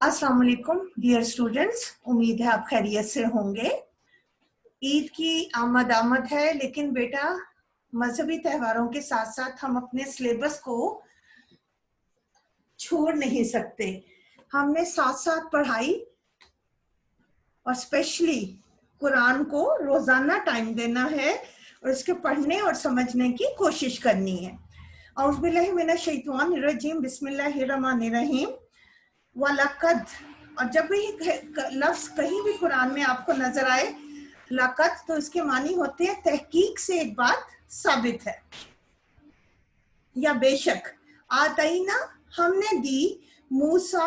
अस्सलाम वालेकुम dear students, उम्मीद है आप खैरियत से होंगे। ईद की आमद है, लेकिन बेटा मजहबी त्योहारों के साथ साथ हम अपने सिलेबस को छोड़ नहीं सकते। हमने साथ साथ पढ़ाई और स्पेशली कुरान को रोजाना टाइम देना है और इसके पढ़ने और समझने की कोशिश करनी है। औज़ बिल्लाहि मिनश शैतानिर रजीम, बिस्मिल्लाहिर्रहमानिर्रहीम। वलकद, और जब भी लफ्ज कहीं भी कुरान में आपको नजर आए लकद, तो इसके मानी होते हैं तहकीक से एक बात साबित है या बेशक। आतईना, हमने दी, मूसा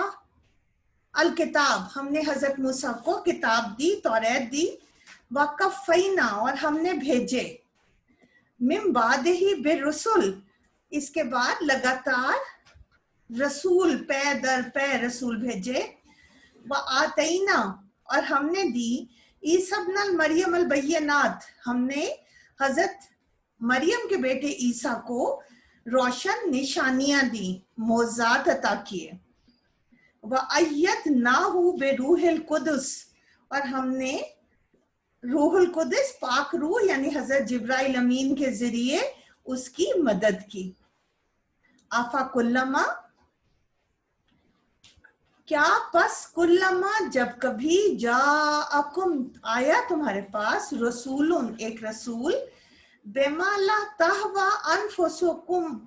अल किताब, हमने हजरत मूसा को किताब दी, तौरात दी। वकफ़ैना, और हमने भेजे, मिन बादिही बिर्रुसुल, इसके बाद लगातार रसूल, पै दर पै रसूल भेजे। व आतईना, और हमने दी, ईसा इब्न मरियम अल बय्यनात, हमने हजरत मरियम के बेटे ईसा को रोशन निशानियां दी, मोजात अता किए। व अय्यदनाहु बिरूहिल कुदस, और हमने रूहुल कुदस, पाक रूह यानी हजरत जिब्राइल अमीन के जरिए उसकी मदद की। आफा कुल्लमा, क्या पस कुल्लमा, जब कभी जाअकुम, आया तुम्हारे पास, रसूलुन, एक रसूल, बेमाला तहवा अनफुसुकुम,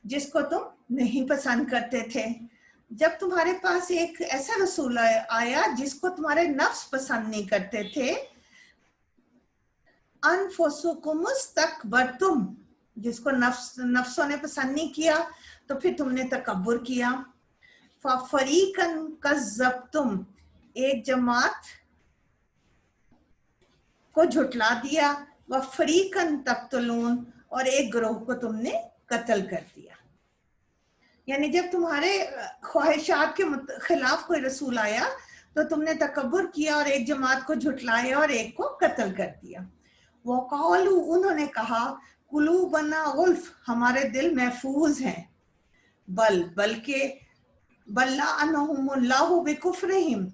जिसको तुम नहीं पसंद करते थे। जब तुम्हारे पास एक ऐसा रसूल आया जिसको तुम्हारे नफ्स पसंद नहीं करते थे, अनफुसुकुमुस्तकबरतुम, जिसको नफ्सों ने पसंद नहीं किया तो फिर तुमने तकब्बुर किया। फरीकन कज़्ज़बतुम, एक जमात को झुटला दिया। व फरीकन तक्तलून, और एक ग्रोह को तुमने कत्ल कर दिया। यानी जब तुम्हारे ख्वाहिशात के खिलाफ कोई रसूल आया तो तुमने तकब्बुर किया और एक जमात को झुटलाया और एक को कत्ल कर दिया। वो कौलू, उन्होंने कहा, कुलूबना गुल्फ, हमारे दिल महफूज हैं। बल्कि बल्लाअनहुमुल्लाहु बिकुफ्रिहिम,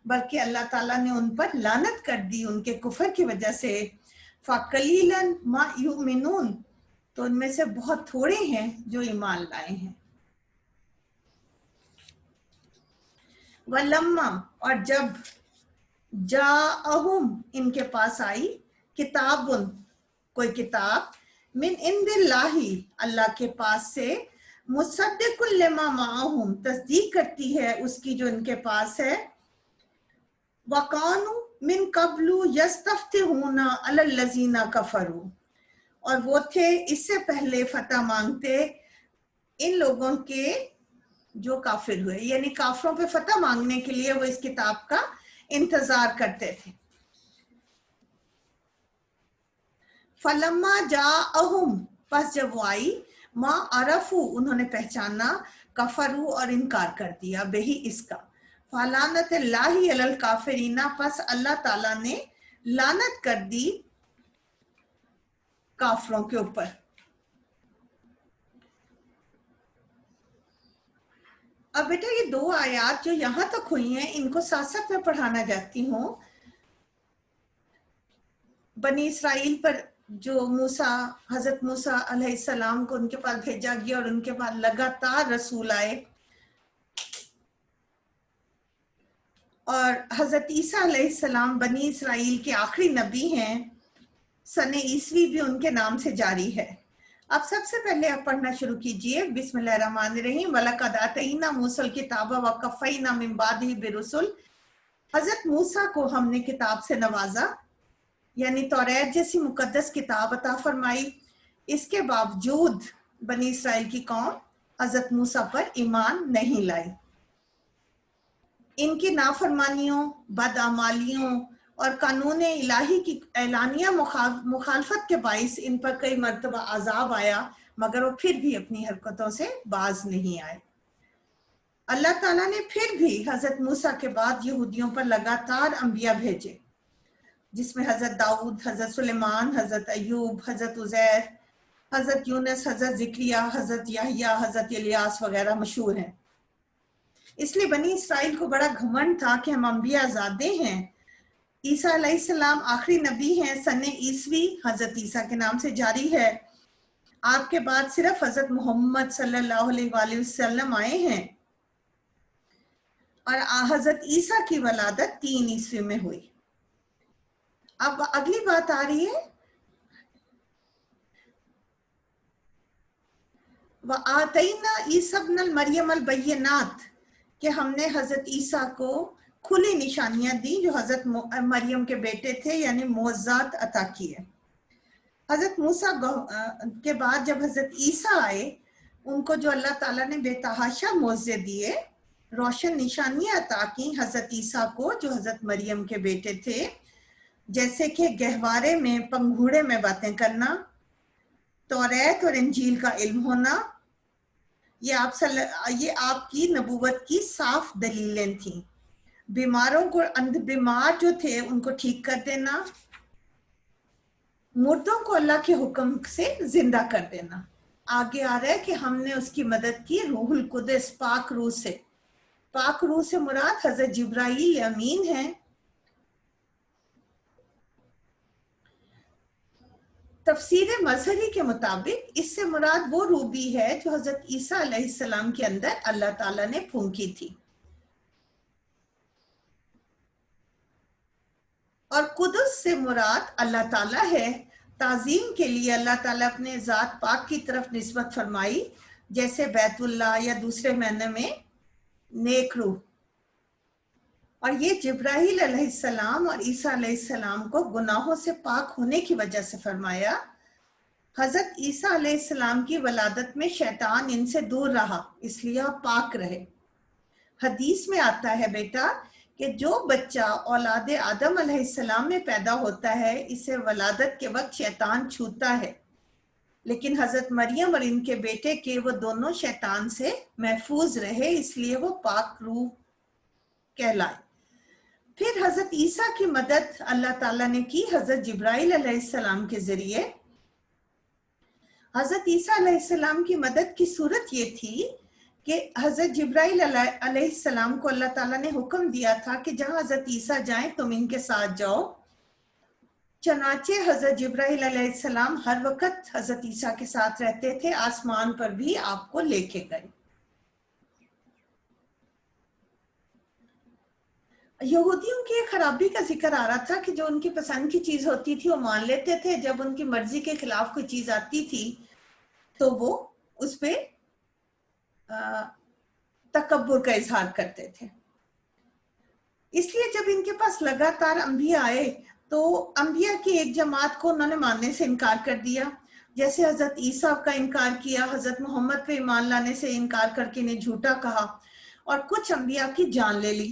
बल्कि अल्लाह ताला ने उन पर लानत कर दी उनके कुफर की वजह से। फ़क़लीलन मा युमिनून, तो उनमें से बहुत थोड़े हैं जो ईमान लाए हैं। वलम्मा, और जब जाअहुम, इनके पास आई, किताबुन, कोई किताब, मिन इंदिल्लाही, अल्लाह के पास से, मुसद्दिकुल लिमा माअहुम, तस्दीक करती है उसकी जो इनके पास है। वकानु मिन कब्लु यस्तफ्तिहूना अलल लजीना कफरू, और वो थे इससे पहले फतह मांगते इन लोगों के जो काफिर हुए, यानी काफिरों पे फतह मांगने के लिए वो इस किताब का इंतजार करते थे। फलम्मा जाअहुम, बस जब वो आई, मा अरफू, उन्होंने पहचाना, कफरू, और इनकार कर दिया, बेही इसका। फलानतुल्लाहि अलल काफिरीना, पस अल्लाह ताला ने लानत कर दी काफिरों के ऊपर। अब बेटा ये दो आयात जो यहां तक हुई हैं, इनको साथ साथ मैं पढ़ाना चाहती हूँ। बनी इसराइल पर जो हजरत मूसा अलैहिस्सलाम को उनके पास भेजा गया और उनके पास लगातार रसूल आए, और हजरत ईसा अलैहिस्सलाम बनी इसराइल के आखिरी नबी हैं, सने ईसवी भी उनके नाम से जारी है। अब सबसे पहले आप पढ़ना शुरू कीजिए, बिस्मिल्लाहिर्रहमानिर्रहीम। वलक़द आतैना मूसल किताब व कफ़ैना मिन बादिही बिरुसुल, हजरत मूसा को हमने किताब से नवाजा, यानी तौरात जैसी मुकद्दस किताब अता फरमाई। इसके बावजूद बनी इसराइल की कौम हजरत मूसा पर ईमान नहीं लाई। इनकी नाफरमानियों, बदअमालियों और कानून इलाही की एलानिया मुखालफत के बाइस इन पर कई मरतबा अजाब आया, मगर वो फिर भी अपनी हरकतों से बाज नहीं आए। अल्लाह ताला ने फिर भी हजरत मूसा के बाद यहूदियों पर लगातार अंबिया भेजे, जिसमें हजरत दाऊद, हजरत सुलेमान, हजरत अयूब, हजरत उजैर, हजरत यूनुस, हजरत ज़िक्रिया, हजरत यहया, हजरत इलियास वगैरह मशहूर हैं। اس لیے بنی اسرائیل کو بڑا گھمنڈ تھا کہ ہم انبیاء زادے ہیں. عیسیٰ علیہ السلام آخری نبی ہیں. سن عیسوی حضرت عیسیٰ کے نام سے جاری ہے. آپ کے بعد صرف حضرت محمد صلی اللہ علیہ وآلہ وسلم آئے ہیں اور حضرت عیسیٰ کی ولادت 3 عیسوی میں ہوئی. اب اگلی بات آ رہی ہے وَآتَيْنَا عِيسَى ابْنَ الْمَرْيَمَ الْبَيِّنَاتِ کہ ہم نے حضرت عیسیٰ کو کھلی نشانیاں دی جو حضرت مریم کے بیٹے تھے، یعنی معجزات عطا کیے. حضرت موسیٰ کے بعد جب حضرت عیسیٰ آئے، ان کو جو اللہ تعالیٰ نے بے تحاشا معجزے دیے، روشن نشانیاں عطا کی حضرت عیسیٰ کو جو حضرت مریم کے بیٹے تھے، جیسے کہ گہوارے میں پنگھوڑے میں باتیں کرنا، توریت اور انجیل کا علم ہونا. یہ آپ کی نبوت کی صاف دلیلیں تھیں. بیماروں کو بیمار جو تھے ان کو ٹھیک کر دینا، مردوں کو اللہ کے حکم سے زندہ کر دینا. آگے آ رہا ہے کہ ہم نے اس کی مدد کی روح القدس پاک روح سے. پاک روح سے مراد حضرت جبرائیل امین ہیں. تفسیر مظہری کے مطابق اس سے مراد وہ روح بھی ہے جو حضرت عیسیٰ علیہ السلام کے اندر اللہ تعالیٰ نے پھونکی تھی. اور قدس سے مراد اللہ تعالیٰ ہے. تعظیم کے لیے اللہ تعالیٰ اپنے ذات پاک کی طرف نسبت فرمائی، جیسے بیت اللہ یا دوسرے معنی میں نیک روح. اور یہ جبرائیل علیہ السلام اور عیسیٰ علیہ السلام کو گناہوں سے پاک ہونے کی وجہ سے فرمایا. حضرت عیسیٰ علیہ السلام کی ولادت میں شیطان ان سے دور رہا، اس لیے آپ پاک رہے. حدیث میں آتا ہے بیٹا کہ جو بچہ اولاد آدم علیہ السلام میں پیدا ہوتا ہے اسے ولادت کے وقت شیطان چھوتا ہے، لیکن حضرت مریم اور ان کے بیٹے کے وہ دونوں شیطان سے محفوظ رہے، اس لیے وہ پاک روح کہلائے. پھر حضرت عیسیٰ کی مدد اللہ تعالیٰ نے کی حضرت جبرائیل علیہ السلام کے ذریعے. حضرت عیسیٰ علیہ السلام کی مدد کی صورت یہ تھی کہ حضرت جبرائیل علیہ السلام کو اللہ تعالیٰ نے حکم دیا تھا کہ جہاں حضرت عیسیٰ جائیں تم ان کے ساتھ جاؤ. چنانچہ حضرت جبرائیل علیہ السلام ہر وقت حضرت عیسیٰ کے ساتھ رہتے تھے، آسمان پر بھی آپ کو لے کے گئے. یہودیوں کی ایک خرابی کا ذکر آ رہا تھا کہ جو ان کی پسند کی چیز ہوتی تھی وہ مان لیتے تھے، جب ان کی مرضی کے خلاف کوئی چیز آتی تھی تو وہ اس پہ تکبر کا اظہار کرتے تھے. اس لیے جب ان کے پاس لگاتار انبیاء آئے تو انبیاء کی ایک جماعت کو انہوں نے ماننے سے انکار کر دیا، جیسے حضرت عیسیٰ کا انکار کیا، حضرت محمد پہ ایمان لانے سے انکار کر کے انہیں جھوٹا کہا، اور کچھ انبیاء کی جان لے لی،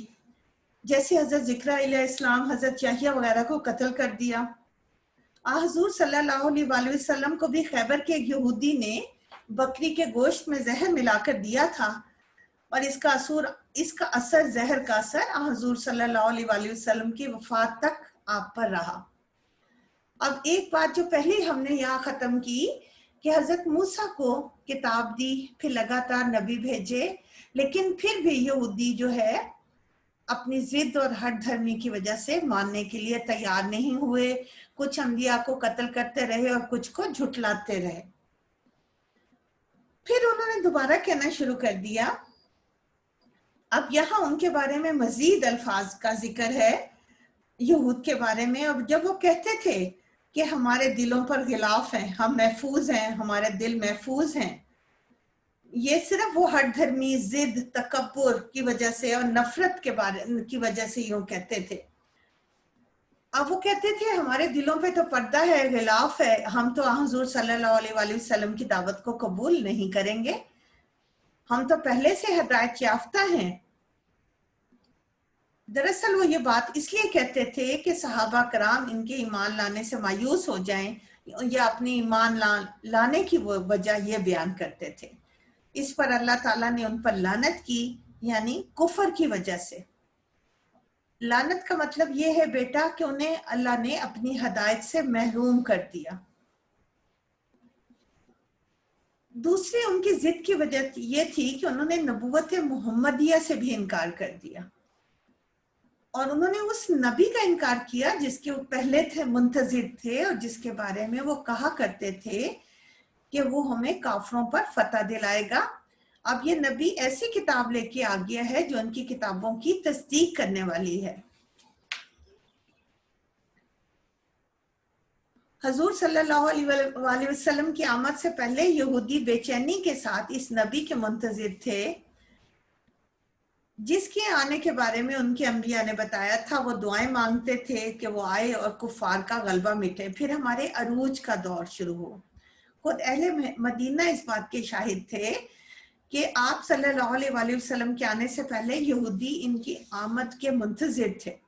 جیسے حضرت ذکریا علیہ السلام، حضرت یحییٰ وغیرہ کو قتل کر دیا. حضور صلی اللہ علیہ وآلہ وسلم کو بھی خیبر کے ایک یہودی نے بکری کے گوشت میں زہر ملا کر دیا تھا، اور اس کا اثر زہر کا اثر حضور صلی اللہ علیہ وآلہ وسلم کی وفات تک آپ پر رہا. اب ایک بات جو پہلے ہم نے یہاں ختم کی کہ حضرت موسیٰ کو کتاب دی، پھر لگاتار نبی بھیجے، لیکن پھر بھی یہودی جو ہے اپنی ضد اور ہٹ دھرمی کی وجہ سے ماننے کے لیے تیار نہیں ہوئے. کچھ انبیاء کو قتل کرتے رہے اور کچھ کو جھٹلاتے رہے. پھر انہوں نے دوبارہ کہنا شروع کر دیا. اب یہاں ان کے بارے میں مزید الفاظ کا ذکر ہے یہود کے بارے میں. اب جب وہ کہتے تھے کہ ہمارے دلوں پر غلاف ہیں، ہم محفوظ ہیں، ہمارے دل محفوظ ہیں، یہ صرف وہ ہٹ دھرمی، ضد، تکبر کی وجہ سے اور نفرت کی وجہ سے یوں کہتے تھے. اب وہ کہتے تھے ہمارے دلوں پہ تو پردہ ہے، غلاف ہے، ہم تو حضور صلی اللہ علیہ وآلہ وسلم کی دعوت کو قبول نہیں کریں گے، ہم تو پہلے سے ہدایت یافتہ ہیں. دراصل وہ یہ بات اس لیے کہتے تھے کہ صحابہ کرام ان کے ایمان لانے سے مایوس ہو جائیں، یا اپنی ایمان لانے کی وہ وجہ یہ بیان کرتے تھے. اس پر اللہ تعالیٰ نے ان پر لعنت کی، یعنی کفر کی وجہ سے. لعنت کا مطلب یہ ہے بیٹا کہ انہیں اللہ نے اپنی ہدایت سے محروم کر دیا. दूसरी उनकी जिद की वजह ये थी कि उन्होंने नबूवत मुहम्मदिया से भी इनकार कर दिया, और उन्होंने उस नबी का इनकार किया जिसके वो पहले थे, मुंतजिर थे, और जिसके बारे में वो कहा करते थे कि वो हमें काफरों पर फतह दिलाएगा। अब ये नबी ऐसी किताब लेके आ गया है जो उनकी किताबों की तस्दीक करने वाली है। हजूर सल्लल्लाहु अलैहि वसल्लम की आमद से पहले यहूदी बेचैनी के साथ इस नबी के मुंतजिर थे, जिसके आने के बारे में उनके अंबिया ने बताया था। वो दुआएं मांगते थे कि वो आए और कुफार का गलबा मिटे, फिर हमारे अरूज का दौर शुरू हो। खुद अहले मदीना इस बात के शाहिद थे कि आप सल्लल्लाहु अलैहि वसल्लम के आने से पहले यहूदी इनकी आमद के मुंतजिर थे,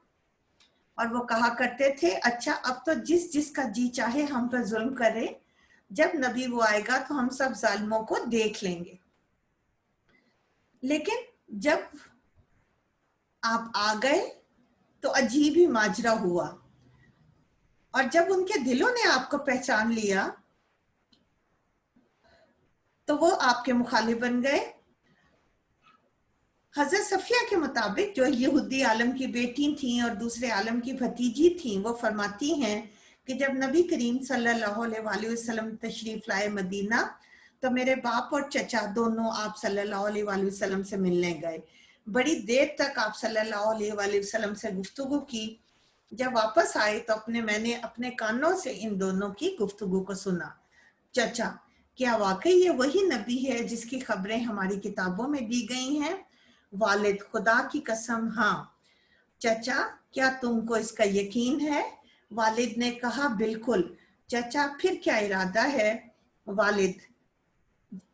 और वो कहा करते थे, अच्छा अब तो जिस जिसका जी चाहे हम पर जुल्म करे, जब नबी वो आएगा तो हम सब जालिमों को देख लेंगे। लेकिन जब आप आ गए तो अजीब ही माजरा हुआ, और जब उनके दिलों ने आपको पहचान लिया तो वो आपके मुखालिफ बन गए। हजरत सफिया के मुताबिक, जो यहूदी आलम की बेटी थीं और दूसरे आलम की भतीजी थीं, वो फरमाती हैं कि जब नबी करीम सल्लल्लाहु अलैहि वसल्लम तशरीफ लाए मदीना, तो मेरे बाप और चचा दोनों आप सल्लल्लाहु अलैहि वसल्लम से मिलने गए। बड़ी देर तक आप सल्लल्लाहु अलैहि वसल्लम से गुफ्तगू की। जब वापस आए तो मैंने अपने कानों से इन दोनों की गुफ्तगू को सुना। चचा, क्या वाकई ये वही नबी है जिसकी खबरें हमारी किताबों में दी गई हैं? वालिद, खुदा की कसम हाँ। चचा, क्या तुमको इसका यकीन है? वालिद ने कहा, बिल्कुल। चचा, फिर क्या इरादा है? वालिद,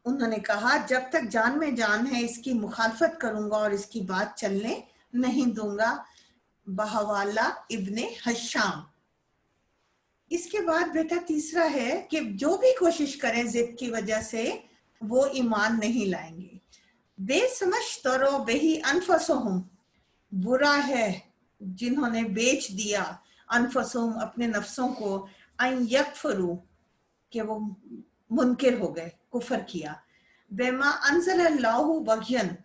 उन्होंने कहा, जब तक जान में जान है इसकी मुखालफत करूंगा और इसकी बात चलने नहीं दूंगा। बहवाला इब्ने हशाम। इसके बाद बेटा तीसरा है कि जो भी कोशिश करें जिद की वजह से, वो ईमान नहीं लाएंगे। बेसमझ तरो बेही अनफसोहुम, बुरा है जिन्होंने बेच दिया अनफसोहुम, अपने नफ्सों को, अन यकफरू, कि वो मुनकिर हो गए, कुफर किया, बेमा अंज़लल्लाहु बग़यन,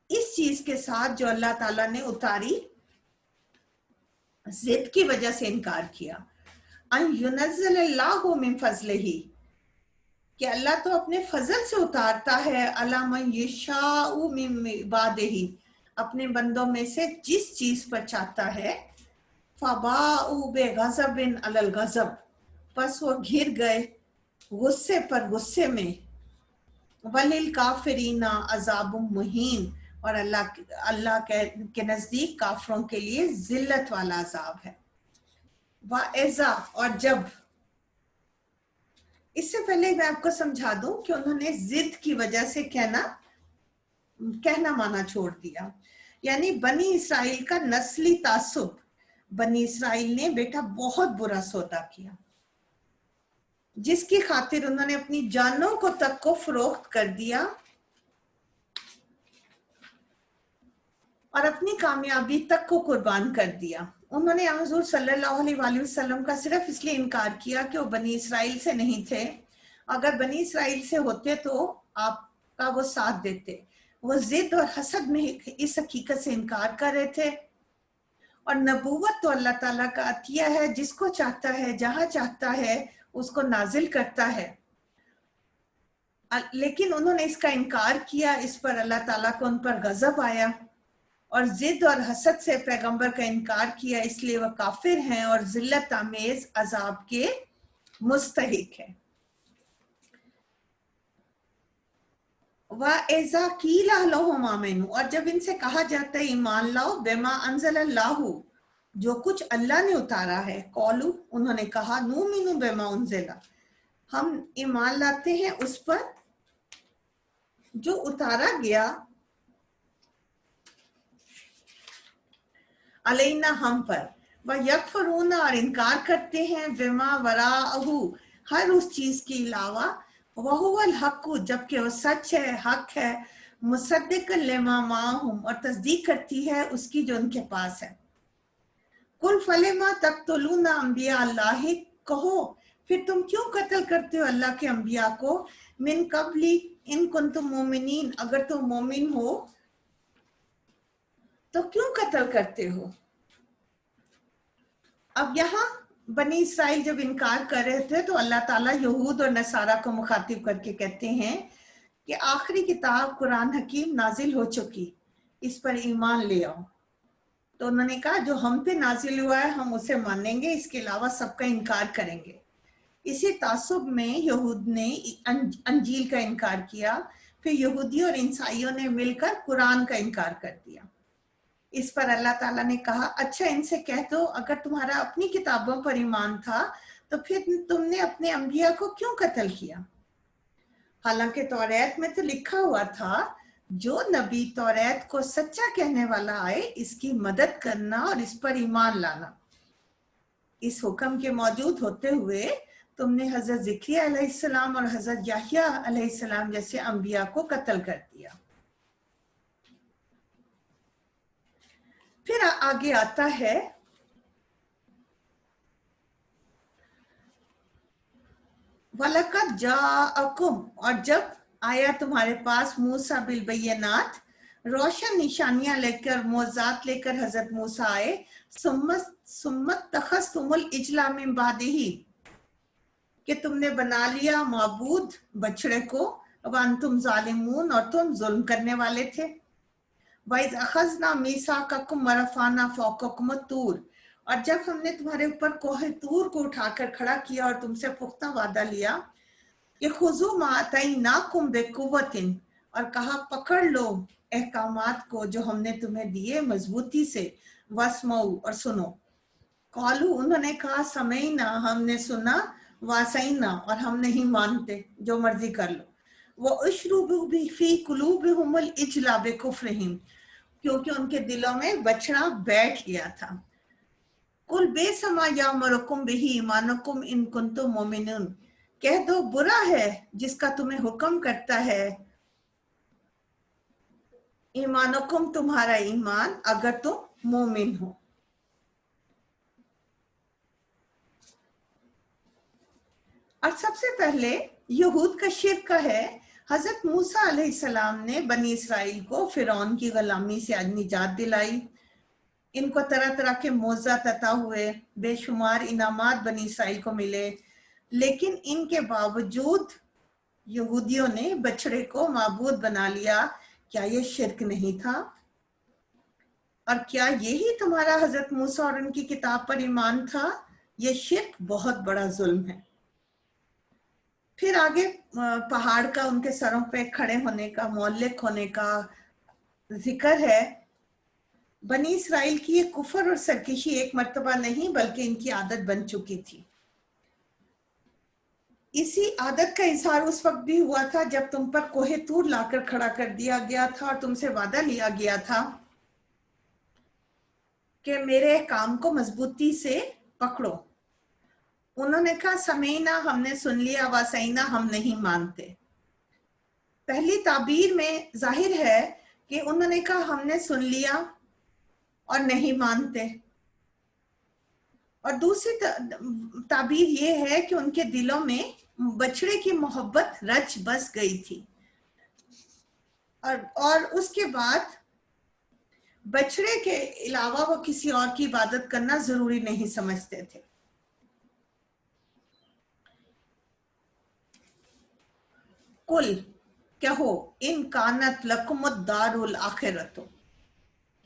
इस चीज के साथ जो अल्लाह ताला ने उतारी, जिद की वजह से इनकार किया। अन युनज़्ज़िलल्लाहु मिन फ़ज़लिही, कि अल्लाह तो अपने फजल से उतारता है, अला मन यशाउ मिन इबादिही, अपने बंदों में से जिस चीज पर चाहता है। फबाउ बेग़ज़बिन अलल ग़ज़ब, बस वो घिर गए गुस्से पर गुस्से में। वलिल काफिरीना अज़ाबुम मुहीन, और अल्लाह के नजदीक काफिरों के लिए जिल्लत वाला अजाब है। वाइज़ा, और जब, इससे पहले मैं आपको समझा दूं कि उन्होंने जिद की वजह से कहना माना छोड़ दिया। यानी बनी इसराइल का नस्ली तासुब, बनी इसराइल ने बेटा बहुत बुरा सौदा किया, जिसकी खातिर उन्होंने अपनी जानों को तक को फरोख्त कर दिया और अपनी कामयाबी तक को कुर्बान कर दिया। उन्होंने हुजूर सल्लल्लाहु अलैहि वसल्लम का सिर्फ इसलिए इनकार किया कि वो बनी इसराइल से नहीं थे। अगर बनी इसराइल से होते तो आपका वो साथ देते। वो जिद और हसद में इस हकीकत से इनकार कर रहे थे। और नबूवत तो अल्लाह ताला का अतिया है, जिसको चाहता है, जहां चाहता है उसको नाजिल करता है। लेकिन उन्होंने इसका इनकार किया, इस पर अल्लाह ताला को उन पर गजब आया, और जिद और हसद से पैगंबर का इनकार किया, इसलिए वह काफिर हैं और जिल्लत आमेज अजाब के मुस्तहिक है। वइज़ा क़ीला लहुम आमिनू, और जब इनसे कहा जाता है ईमान लाओ, बेमा अंज़लल्लाहु, जो कुछ अल्लाह ने उतारा है, कौलू, उन्होंने कहा, नूमिनु बेमा उनज़िला, हम ईमान लाते हैं उस पर जो उतारा गया अलैना, हम पर। वह यकफरून, और इनकार करते हैं, बेमा वराअहु, हर उस चीज के अलावा, वहुवल हक्कु, जबकि वह सच है, हक है, मुसद्दिक़न लिमा माहुम, और तस्दीक करती है उसकी जो उनके पास है। कुल फलेमा तक़्तुलूना अंबिया अल्लाह, कहो फिर तुम क्यों कत्ल करते हो अल्लाह के अंबिया को, मिन कबली इन कुंतुम मोमिनीन, अगर तुम मोमिन हो तो क्यों कत्ल करते हो। अब यहाँ बनी इसराइल जब इनकार कर रहे थे तो अल्लाह ताला यहूद और नसारा को मुखातिब करके कहते हैं कि आखिरी किताब कुरान हकीम नाजिल हो चुकी, इस पर ईमान ले आओ। तो उन्होंने कहा जो हम पे नाजिल हुआ है हम उसे मानेंगे, इसके अलावा सबका इनकार करेंगे। इसी तासुब में यहूद ने अंजील का इनकार किया, फिर यहूदी और ईसाइयों ने मिलकर कुरान का इनकार कर दिया। इस पर अल्लाह ताला ने कहा अच्छा इनसे कह दो अगर तुम्हारा अपनी किताबों पर ईमान था तो फिर तुमने अपने अंबिया को क्यों कत्ल किया। हालांकि तौरात में तो लिखा हुआ था जो नबी तौरात को सच्चा कहने वाला आए इसकी मदद करना और इस पर ईमान लाना। इस हुक्म के मौजूद होते हुए तुमने हजरत ज़िक्रिया अलैहिस्सलाम और हजरत याह्या अलैहिस्सलाम जैसे अंबिया को कत्ल कर दिया। फिर आगे आता है वलकद जाअकुम, और जब आया तुम्हारे पास मूसा बिल बैयनात, रोशन निशानियां लेकर मोजात लेकर हजरत मूसा आए, सुम्मत तखस्तुमुल इजला मिन बादिही, कि तुमने बना लिया माबूद बछड़े को, वन तुम जालिमून और तुम जुल्म करने वाले थे। वाइज अखजना मीसाककुम वरफाना फौककुम तूर, और जब हमने तुम्हारे ऊपर कोहे तूर को उठाकर खड़ा किया और तुमसे पुख्ता वादा लिया कि खुजू मातईनाकुम बिकुव्वतिन, और कहा पकड़ लो अहकामात को जो हमने तुम्हें दिए मजबूती से, वस्मऊ और सुनो। कौलू उन्होंने कहा समईना हमने सुना, वासईना और हम नहीं मानते, जो मर्जी कर लो। वो उशरुबु फी कुलूबिहुमुल इजला बिकुफ्रिहिम, क्योंकि उनके दिलों में बछड़ा बैठ गया था। कुल बेसमा यामुरुकुम बिही ईमानुकुम इन कुंतुम मोमिनून, कह दो बुरा है जिसका तुम्हें हुक्म करता है ईमानुकुम तुम्हारा ईमान, अगर तुम मोमिन हो। और सबसे पहले यहूद का शिर्क है। हजरत मूसा अलैहिस्सलाम ने बनी इसराइल को फिरौन की गुलामी से निजात दिलाई, इनको तरह तरह के मोज़ात अता हुए, बेशुमार इनामात बनी इसराइल को मिले, लेकिन इनके बावजूद यहूदियों ने बछड़े को माबूद बना लिया। क्या ये शिर्क नहीं था? और क्या यही तुम्हारा हजरत मूसा और उनकी किताब पर ईमान था? ये शिर्क बहुत बड़ा जुल्म है। फिर आगे पहाड़ का उनके सरों पे खड़े होने का, मौलिक होने का जिक्र है। बनी इसराइल की ये कुफर और सरकशी एक मर्तबा नहीं बल्कि इनकी आदत बन चुकी थी। इसी आदत का इजहार उस वक्त भी हुआ था जब तुम पर कोहे तूर लाकर खड़ा कर दिया गया था और तुमसे वादा लिया गया था कि मेरे काम को मजबूती से पकड़ो। उन्होंने कहा समीना हमने सुन लिया, वासईना हम नहीं मानते। पहली ताबीर में जाहिर है कि उन्होंने कहा हमने सुन लिया और नहीं मानते, और दूसरी ताबीर ये है कि उनके दिलों में बछड़े की मोहब्बत रच बस गई थी, और उसके बाद बछड़े के अलावा वो किसी और की इबादत करना जरूरी नहीं समझते थे। कुल कहो इन कानत लकुमुद दारुल आखिरतो,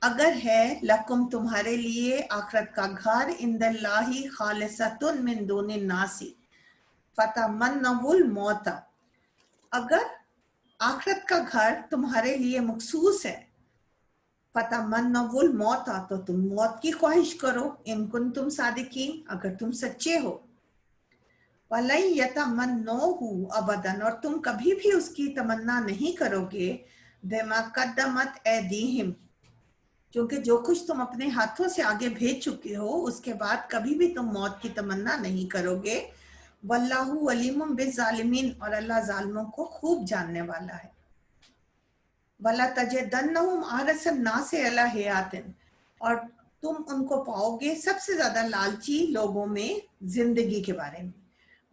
अगर है लकुम तुम्हारे लिए आखरत का घर, इंदल्लाही खालिसतुन मिन दूनि नासी फतमन्नवुल मौत, अगर आखरत का घर तुम्हारे लिए मखसूस है, फतमन्नवुल मौत, तो तुम मौत की ख्वाहिश करो, इन कुंतुम सादिकीन, अगर तुम सच्चे हो। वलन यतमन्नोहु अबदन, और तुम कभी भी उसकी तमन्ना नहीं करोगे, बिमा कद्दमत ऐदीहिम, क्योंकि जो कुछ तुम अपने हाथों से आगे भेज चुके हो उसके बाद कभी भी तुम मौत की तमन्ना नहीं करोगे। वल्लाहु अलीमुम बिज़ालिमीन, और अल्लाह जालिमों को खूब जानने वाला है। वला तजदन्नहुम अहरसन नासे अला हयातिन, और तुम उनको पाओगे सबसे ज्यादा लालची लोगों में जिंदगी के बारे में।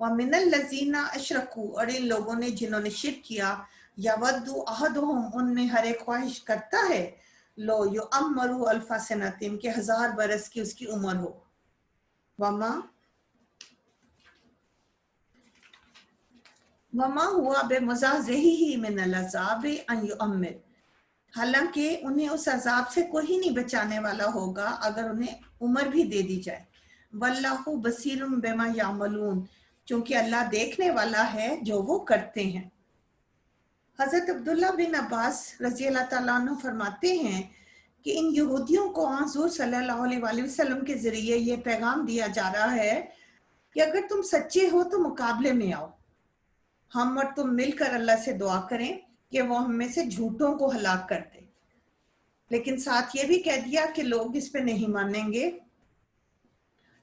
वमिनल लजीना अशरकू, और इन लोगों ने जिन्होंने शिर्क किया, यवद्दु अहदुहुम, उनमें हर एक ख्वाहिश करता है, लो युअम्मरु अल्फा सनतिन, के 1000 बरस की उसकी उम्र हो। वमा हुआ बेमुज़ाज़िही मिनल अज़ाबि अन युअम्मिर, हालांकि उन्हें उस अजाब से कोई नहीं बचाने वाला होगा अगर उन्हें उम्र भी दे दी जाए। वल्लाहु बसीरुम बिमा यामलून, क्योंकि अल्लाह देखने वाला है जो वो करते हैं। हजरत अब्दुल्ला बिन अब्बास रजी अल्लाह ताला अन्हु फरमाते हैं कि इन यहूदियों को हुज़ूर सल्लल्लाहु अलैहि वसल्लम के जरिए ये पैगाम दिया जा रहा है कि अगर तुम सच्चे हो तो मुकाबले में आओ, हम और तुम मिलकर अल्लाह से दुआ करें कि वो हम में से झूठों को हलाक कर दे। लेकिन साथ ये भी कह दिया कि लोग इस पे नहीं मानेंगे,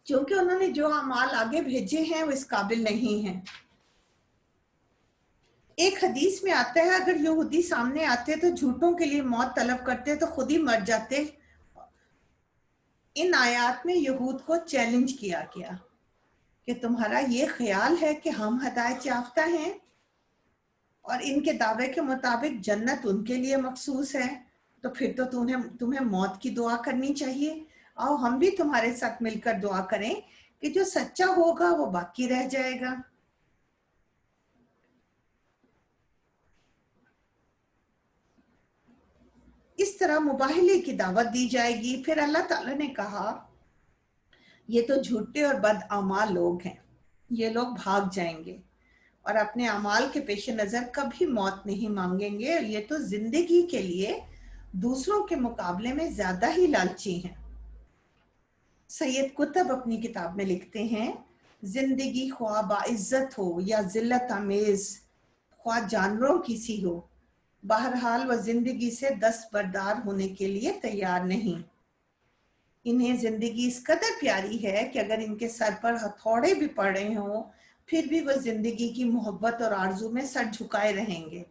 क्योंकि उन्होंने जो अमाल आगे भेजे हैं वो इस काबिल नहीं हैं। एक हदीस में आता है, अगर यहूदी सामने आते तो झूठों के लिए मौत तलब करते तो खुद ही मर जाते। इन आयात में यहूद को चैलेंज किया गया कि तुम्हारा ये ख्याल है कि हम हिदायत याफ्ता हैं और इनके दावे के मुताबिक जन्नत उनके लिए मखसूस है, तो फिर तो तुम्हें मौत की दुआ करनी चाहिए। आओ हम भी तुम्हारे साथ मिलकर दुआ करें कि जो सच्चा होगा वो बाकी रह जाएगा। इस तरह मुबाहले की दावत दी जाएगी। फिर अल्लाह ताला ने कहा, ये तो झूठे और बदअमाल लोग हैं, ये लोग भाग जाएंगे और अपने अमाल के पेश नज़र कभी मौत नहीं मांगेंगे, और ये तो जिंदगी के लिए दूसरों के मुकाबले में ज्यादा ही लालची हैं। सैयद कुतुब अपनी किताब में लिखते हैं, जिंदगी ख्वाह बाइज्जत हो या जिल्लत आमेज, ख्वाह जानवरों की सी हो, बहरहाल वह जिंदगी से दस्तबरदार होने के लिए तैयार नहीं। इन्हें जिंदगी इस कदर प्यारी है कि अगर इनके सर पर हथौड़े भी पड़े हों फिर भी वह जिंदगी की मोहब्बत और आरजू में सर झुकाए रहेंगे।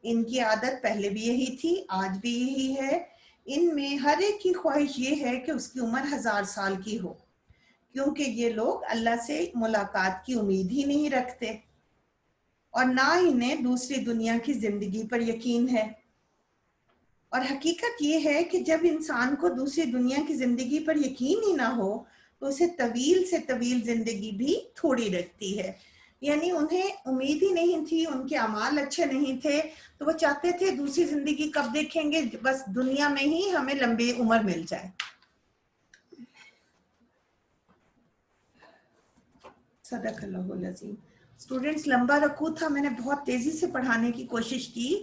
इनकी आदत पहले भी यही थी, आज भी यही है। इनमें हर एक की ख्वाहिश ये है कि उसकी उम्र 1000 साल की हो, क्योंकि ये लोग अल्लाह से मुलाकात की उम्मीद ही नहीं रखते और ना इन्हें दूसरी दुनिया की जिंदगी पर यकीन है। और हकीकत ये है कि जब इंसान को दूसरी दुनिया की जिंदगी पर यकीन ही ना हो तो उसे तवील से तवील जिंदगी भी थोड़ी लगती है। यानी उन्हें उम्मीद ही नहीं थी, उनके अमाल अच्छे नहीं थे, तो वो चाहते थे दूसरी जिंदगी कब देखेंगे, बस दुनिया में ही हमें लंबी उम्र मिल जाए। सदक़ल्लाहुल अज़ीम। स्टूडेंट्स, लंबा रखू था, मैंने बहुत तेजी से पढ़ाने की कोशिश की।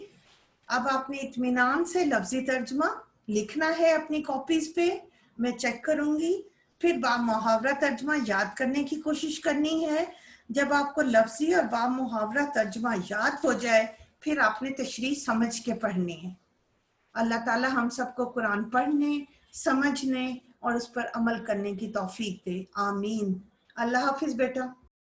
अब आपने इत्मीनान से लफ्जी तर्जमा लिखना है अपनी कॉपीज पे, मैं चेक करूंगी। फिर बा मुहावरा तर्जमा याद करने की कोशिश करनी है। जब आपको लफ्जी और बा मुहावरा तर्जमा याद हो जाए फिर आपने तशरीह समझ के पढ़नी है। अल्लाह ताला हम सबको कुरान पढ़ने, समझने और उस पर अमल करने की तौफीक दे। आमीन। अल्लाह हाफिज बेटा।